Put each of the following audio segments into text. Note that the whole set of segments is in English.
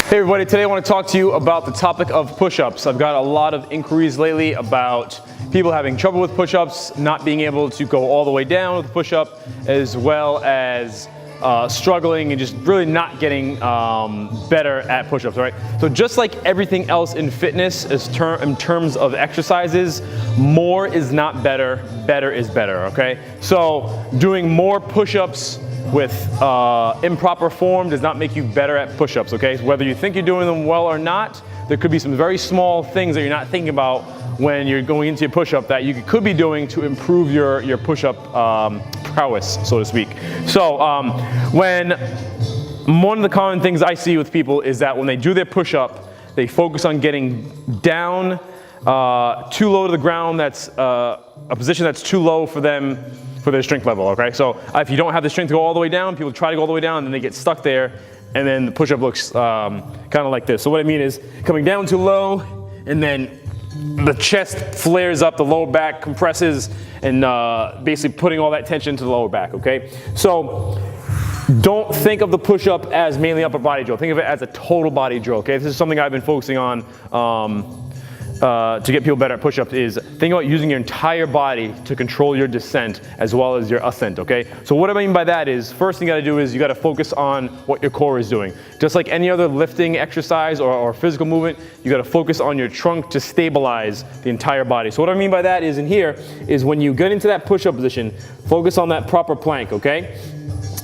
Hey everybody, today I want to talk to you about the topic of push-ups. I've got a lot of inquiries lately about people having trouble with push-ups, not being able to go all the way down with the push-up, as well as struggling and just really not getting better at push-ups, right? So just like everything else in fitness, in terms of exercises, more is not better, better is better, okay? So doing more push-ups with improper form does not make you better at push-ups, okay? So whether you think you're doing them well or not, there could be some very small things that you're not thinking about when you're going into your push-up that you could be doing to improve your push-up prowess, so to speak. So one of the common things I see with people is that when they do their push-up, they focus on getting down too low to the ground. That's a position that's too low for them, for their strength level, okay? So if you don't have the strength to go all the way down, people try to go all the way down and then they get stuck there, and then the push-up looks kind of like this. So what I mean is coming down too low, and then the chest flares up, the lower back compresses, and basically putting all that tension to the lower back, okay? So don't think of the push-up as mainly upper body drill. Think of it as a total body drill, okay? This is something I've been focusing on to get people better at push-ups, is think about using your entire body to control your descent as well as your ascent, okay? So what I mean by that is, first thing you gotta do is you gotta focus on what your core is doing. Just like any other lifting exercise or physical movement, you gotta focus on your trunk to stabilize the entire body. So what I mean by that is, in here, is when you get into that push-up position, focus on that proper plank, okay?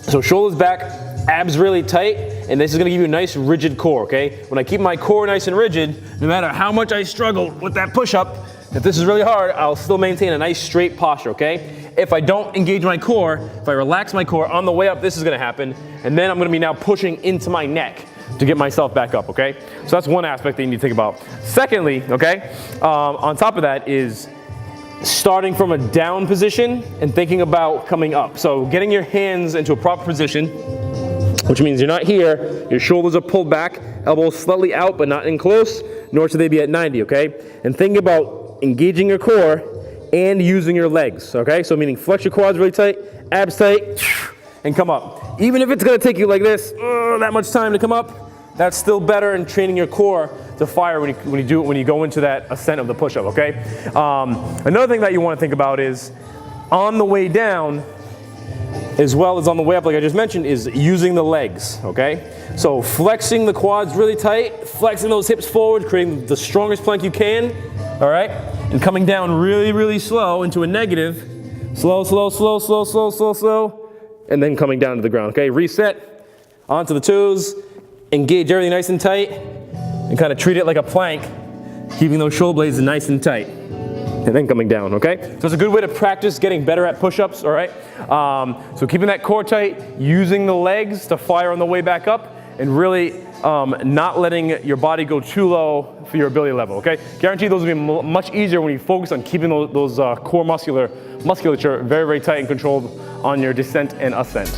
So shoulders back, abs really tight, and this is gonna give you a nice rigid core, okay? When I keep my core nice and rigid, no matter how much I struggle with that push-up, if this is really hard, I'll still maintain a nice straight posture, okay? If I don't engage my core, if I relax my core, on the way up, this is gonna happen, and then I'm gonna be now pushing into my neck to get myself back up, okay? So that's one aspect that you need to think about. Secondly, okay, on top of that is starting from a down position and thinking about coming up. So getting your hands into a proper position, which means you're not here, your shoulders are pulled back, elbows slightly out but not in close, nor should they be at 90, okay? And think about engaging your core and using your legs, okay? So meaning flex your quads really tight, abs tight, and come up. Even if it's gonna take you like this, that much time to come up, that's still better in training your core to fire when you go into that ascent of the push-up, okay? Another thing that you wanna think about is, on the way down, as well as on the way up, like I just mentioned, is using the legs, okay? So flexing the quads really tight, flexing those hips forward, creating the strongest plank you can, all right? And coming down really, really slow into a negative, slow, slow, slow, slow, slow, slow, slow, and then coming down to the ground, okay? Reset, onto the toes, engage everything nice and tight, and kind of treat it like a plank, keeping those shoulder blades nice and tight. And then coming down, okay? So it's a good way to practice getting better at push-ups, all right? So keeping that core tight, using the legs to fire on the way back up, and really not letting your body go too low for your ability level, okay? Guarantee those will be much easier when you focus on keeping those core musculature very, very tight and controlled on your descent and ascent.